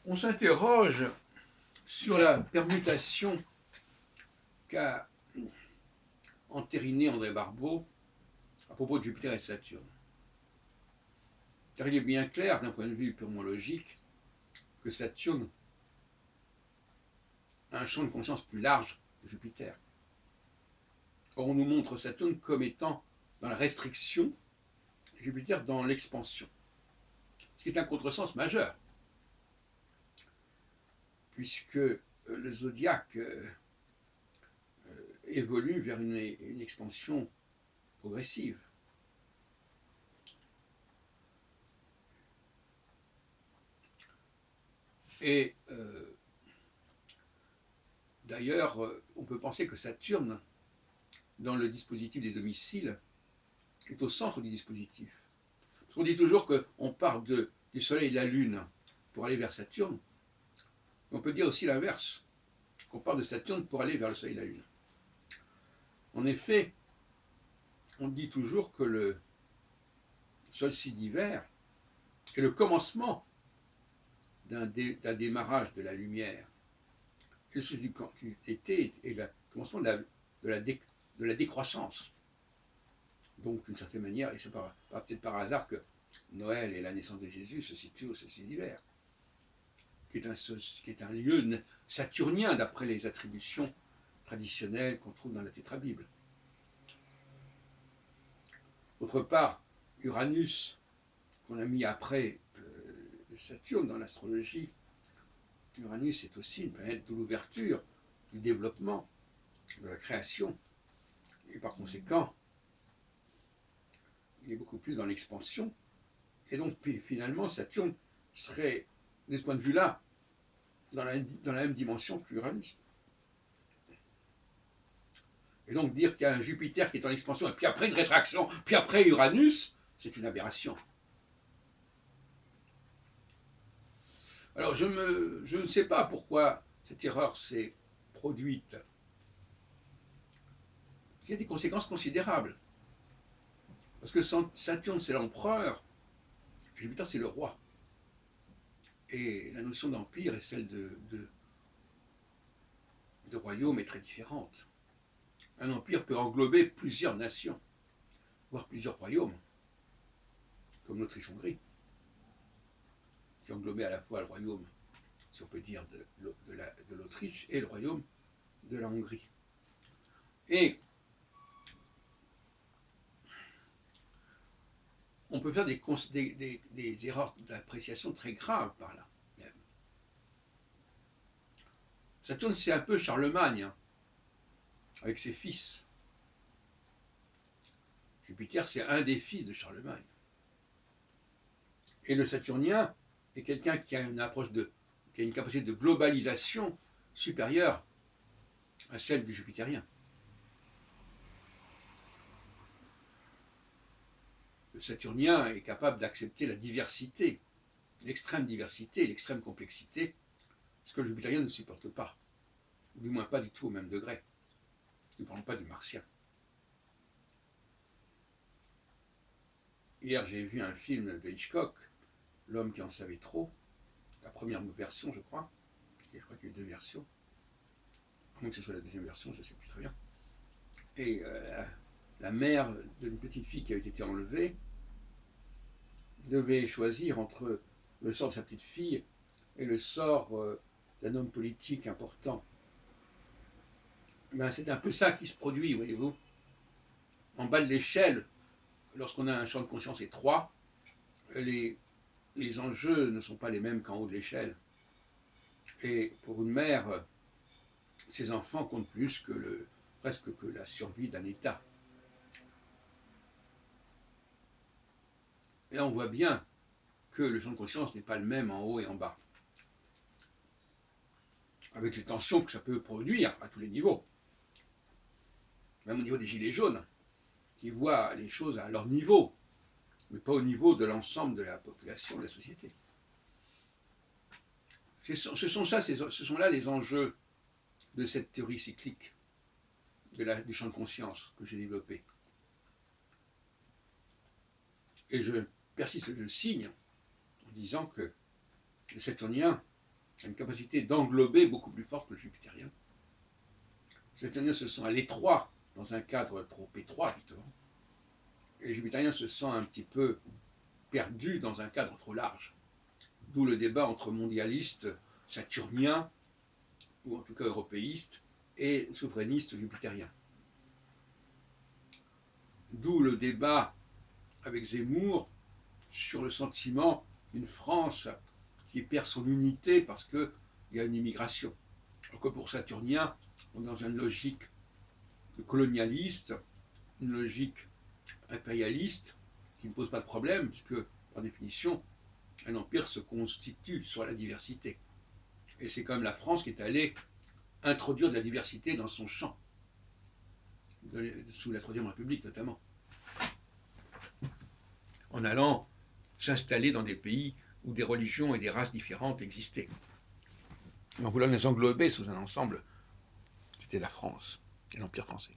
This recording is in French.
On s'interroge sur la permutation qu'a entérinée André Barbeau à propos de Jupiter et de Saturne. Car il est bien clair, d'un point de vue purement logique, que Saturne a un champ de conscience plus large que Jupiter. Or, on nous montre Saturne comme étant dans la restriction, Jupiter dans l'expansion. Ce qui est un contresens majeur, puisque le zodiaque évolue vers une expansion progressive. Et d'ailleurs, on peut penser que Saturne, dans le dispositif des domiciles, est au centre du dispositif. Parce qu'on dit toujours qu'on part du Soleil et de la Lune pour aller vers Saturne. Mais on peut dire aussi l'inverse, qu'on part de Saturne pour aller vers le Soleil et la Lune. En effet, on dit toujours que le solstice d'hiver est le commencement d'un démarrage de la lumière. Et le solstice d'été est le commencement de la décroissance. Donc, d'une certaine manière, et c'est peut-être par hasard que Noël et la naissance de Jésus se situent au solstice d'hiver, qui est un lieu saturnien d'après les attributions traditionnelles qu'on trouve dans la Tétrabible. D'autre part, Uranus, qu'on a mis après Saturne dans l'astrologie, Uranus est aussi une planète de l'ouverture, du développement, de la création, et par conséquent, il est beaucoup plus dans l'expansion. Et donc, finalement, Saturne serait, de ce point de vue-là, dans la même dimension que l'Uranus. Et donc, dire qu'il y a un Jupiter qui est en expansion, et puis après une rétraction, puis après Uranus, c'est une aberration. Alors, je ne sais pas pourquoi cette erreur s'est produite. Il y a des conséquences considérables. Parce que Saturne, c'est l'empereur, et Jupiter, c'est le roi. Et la notion d'empire et celle de royaume est très différente. Un empire peut englober plusieurs nations, voire plusieurs royaumes, comme l'Autriche-Hongrie, qui englobait à la fois le royaume, si on peut dire, de l'Autriche et le royaume de la Hongrie. Et on peut faire des erreurs d'appréciation très graves par là même. Saturne, c'est un peu Charlemagne, hein, avec ses fils. Jupiter, c'est un des fils de Charlemagne. Et le Saturnien est quelqu'un qui a qui a une capacité de globalisation supérieure à celle du Jupitérien. Le Saturnien est capable d'accepter la diversité, l'extrême diversité, l'extrême complexité, ce que le Jupitérien ne supporte pas, ou du moins pas du tout au même degré. Ne parlons pas du Martien. Hier, j'ai vu un film de Hitchcock, L'homme qui en savait trop, la première version, je crois. Je crois qu'il y a eu deux versions. À moins que ce soit la deuxième version, je ne sais plus très bien. Et la mère d'une petite fille qui avait été enlevée devait choisir entre le sort de sa petite fille et le sort d'un homme politique important. Ben, c'est un peu ça qui se produit, voyez-vous. En bas de l'échelle, lorsqu'on a un champ de conscience étroit, les enjeux ne sont pas les mêmes qu'en haut de l'échelle. Et pour une mère, ses enfants comptent plus que presque que la survie d'un État. Et on voit bien que le champ de conscience n'est pas le même en haut et en bas. Avec les tensions que ça peut produire à tous les niveaux. Même au niveau des gilets jaunes, qui voient les choses à leur niveau, mais pas au niveau de l'ensemble de la population, de la société. Ce sont là les enjeux de cette théorie cyclique du champ de conscience que j'ai développé. Et je persiste, je signe en disant que le Saturnien a une capacité d'englober beaucoup plus forte que le jupitérien. Les saturniens se sentent à l'étroit dans un cadre trop étroit, justement. Et les jupitériens se sentent un petit peu perdus dans un cadre trop large. D'où le débat entre mondialistes saturniens, ou en tout cas européistes, et souverainistes jupitériens. D'où le débat avec Zemmour sur le sentiment d'une France qui perd son unité parce qu'il y a une immigration. Alors que pour Saturniens, on est dans une logique colonialiste, une logique impérialiste qui ne pose pas de problème, puisque, par définition, un empire se constitue sur la diversité. Et c'est quand même la France qui est allée introduire de la diversité dans son champ, sous la Troisième République notamment, en allant s'installer dans des pays où des religions et des races différentes existaient. En voulant les englober sous un ensemble, c'était la France et l'Empire français.